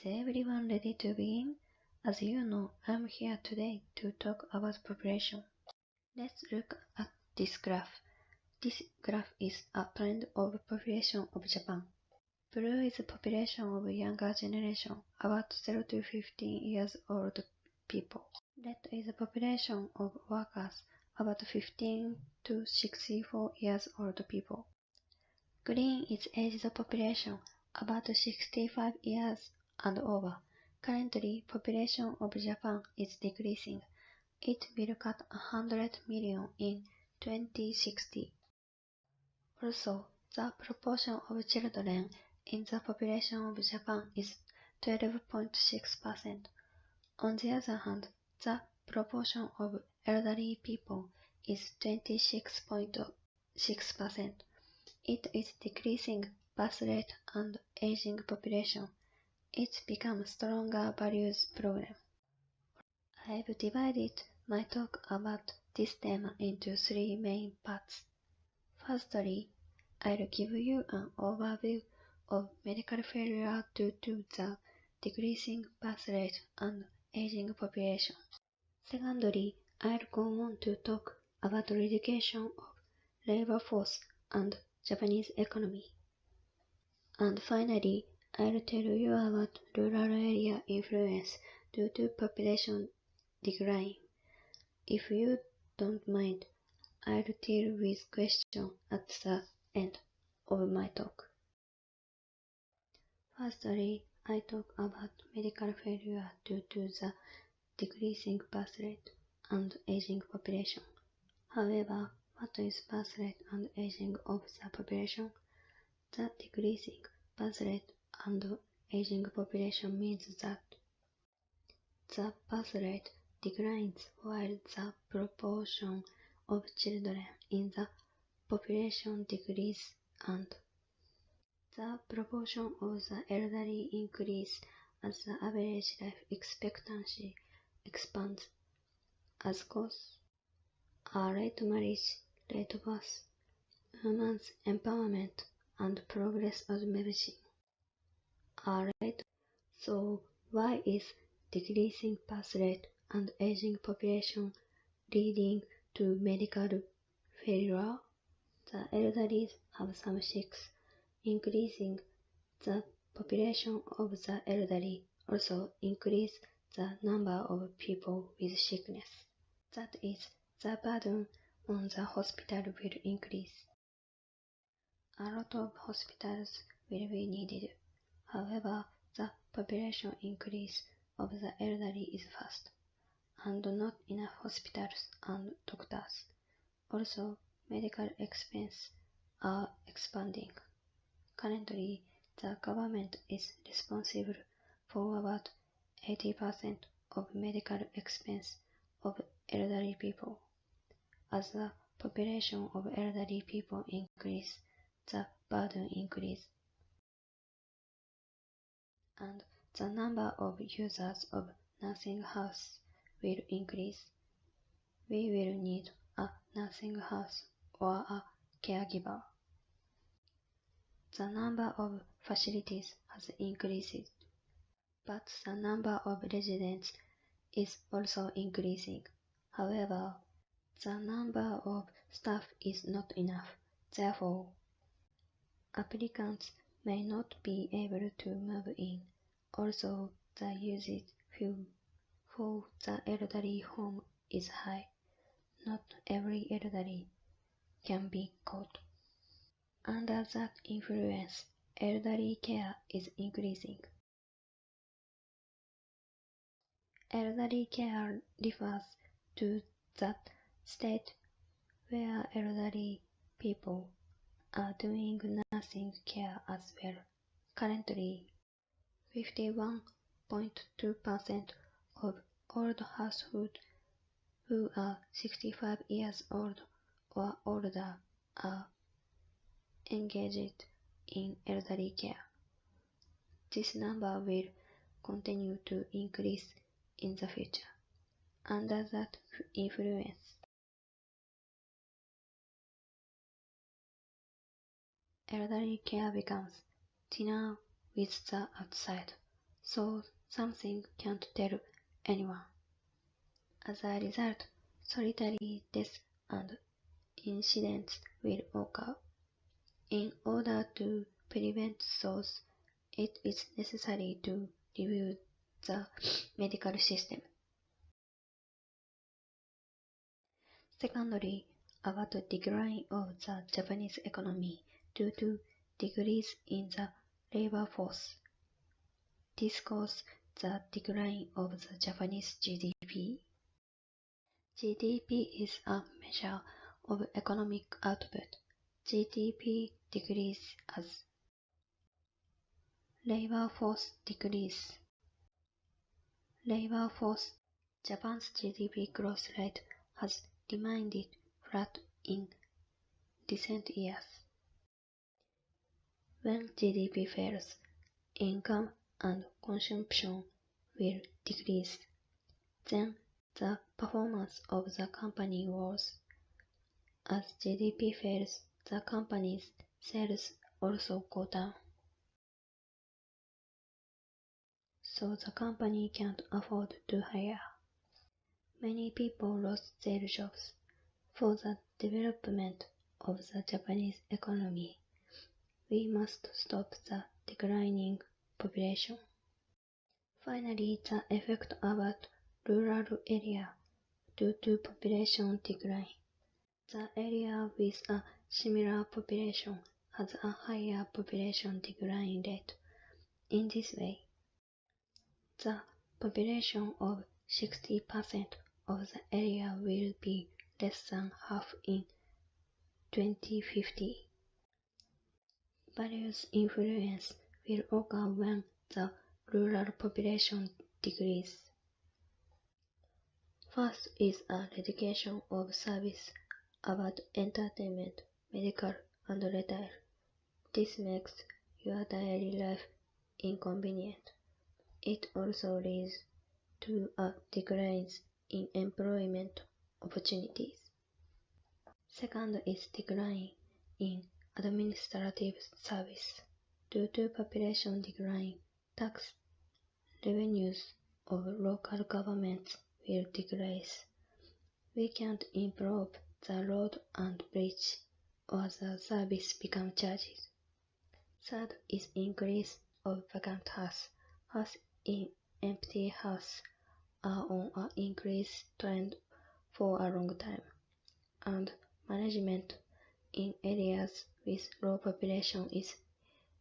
Is everyone ready to begin? As you know, I'm here today to talk about population. Let's look at this graph. This graph is a trend of population of Japan. Blue is the population of younger generation, about 0 to 15 years old people. Red is the population of workers, about 15 to 64 years old people. Green is aged population, about 65 years and over. Currently, population of Japan is decreasing. It will cut 100 million in 2060. Also, the proportion of children in the population of Japan is 12.6%. On the other hand, the proportion of elderly people is 26.6%. It is decreasing birth rate and aging population. It becomes stronger values problem. I've divided my talk about this theme into three main parts. Firstly, I'll give you an overview of medical failure due to the decreasing birth rate and aging population. Secondly, I'll go on to talk about reduction of labor force and Japanese economy. And finally, I'll tell you about rural area influence due to population decline. If you don't mind, I'll deal with questions at the end of my talk. Firstly, I talk about medical failure due to the decreasing birth rate and aging population. However, what is birth rate and aging of the population? The decreasing birth rate and aging population means that the birth rate declines while the proportion of children in the population decreases and the proportion of the elderly increases as the average life expectancy expands. As cause are late marriage, late birth, women's empowerment, and progress of medicine. Alright, so why is decreasing birth rate and aging population leading to medical failure? The elderly have some sickness. Increasing the population of the elderly also increase the number of people with sickness. That is, the burden on the hospital will increase. A lot of hospitals will be needed. However, the population increase of the elderly is fast, and not enough hospitals and doctors. Also, medical expenses are expanding. Currently, the government is responsible for about 80% of medical expense of elderly people. As the population of elderly people increase, the burden increases, and the number of users of nursing house will increase. We will need a nursing house or a caregiver. The number of facilities has increased, but the number of residents is also increasing. However, the number of staff is not enough. Therefore, applicants may not be able to move in. Also, the usage fee for the elderly home is high. Not every elderly can be caught. Under that influence, elderly care is increasing. Elderly care refers to that state where elderly people are doing nursing care as well. Currently, 51.2% of all households who are 65 years old or older are engaged in elderly care. This number will continue to increase in the future. Under that influence, elderly care becomes thinner with the outside, so something can't tell anyone. As a result, solitary deaths and incidents will occur. In order to prevent those, it is necessary to review the medical system. Secondly, about the decline of the Japanese economy due to decrease in the labor force. This caused the decline of the Japanese GDP. GDP is a measure of economic output. GDP decreases as labor force decreases. Labor force. Japan's GDP growth rate has remained flat in recent years. When GDP falls, income and consumption will decrease. Then the performance of the company was. As GDP falls, the company's sales also go down. So the company can't afford to hire. Many people lost their jobs. For the development of the Japanese economy, we must stop the declining population. Finally, the effect about rural area due to population decline. The area with a similar population has a higher population decline rate. In this way, the population of 60% of the area will be less than half in 2050. Various influences will occur when the rural population decreases. First is a reduction of service about entertainment, medical, and retail. This makes your daily life inconvenient. It also leads to a decline in employment opportunities. Second is decline in administrative service. Due to population decline, tax revenues of local governments will decrease. We can't improve the road and bridge, or the service become charges. Third is increase of vacant house. House in empty house are on an increase trend for a long time, and management in areas with low population is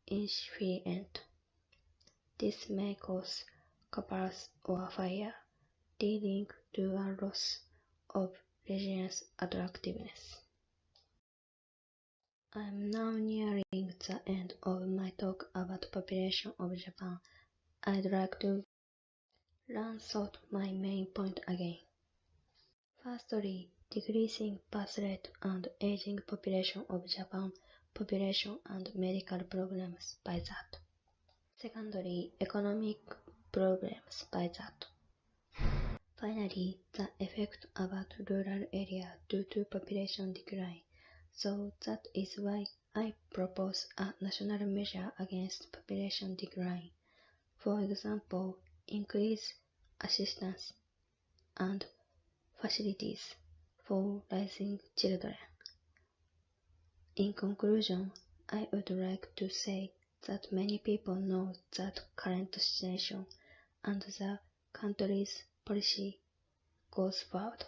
insufficient. This may cause collapse or fire, leading to a loss of region's attractiveness. I am now nearing the end of my talk about population of Japan. I'd like to run through my main point again. Firstly, decreasing birth rate and aging population of Japan, population and medical problems by that. Secondly, economic problems by that. Finally, the effect about rural area due to population decline. So that is why I propose a national measure against population decline. For example, increase assistance and facilities for raising children. In conclusion, I would like to say that many people know that current situation and the country's policy goes forward.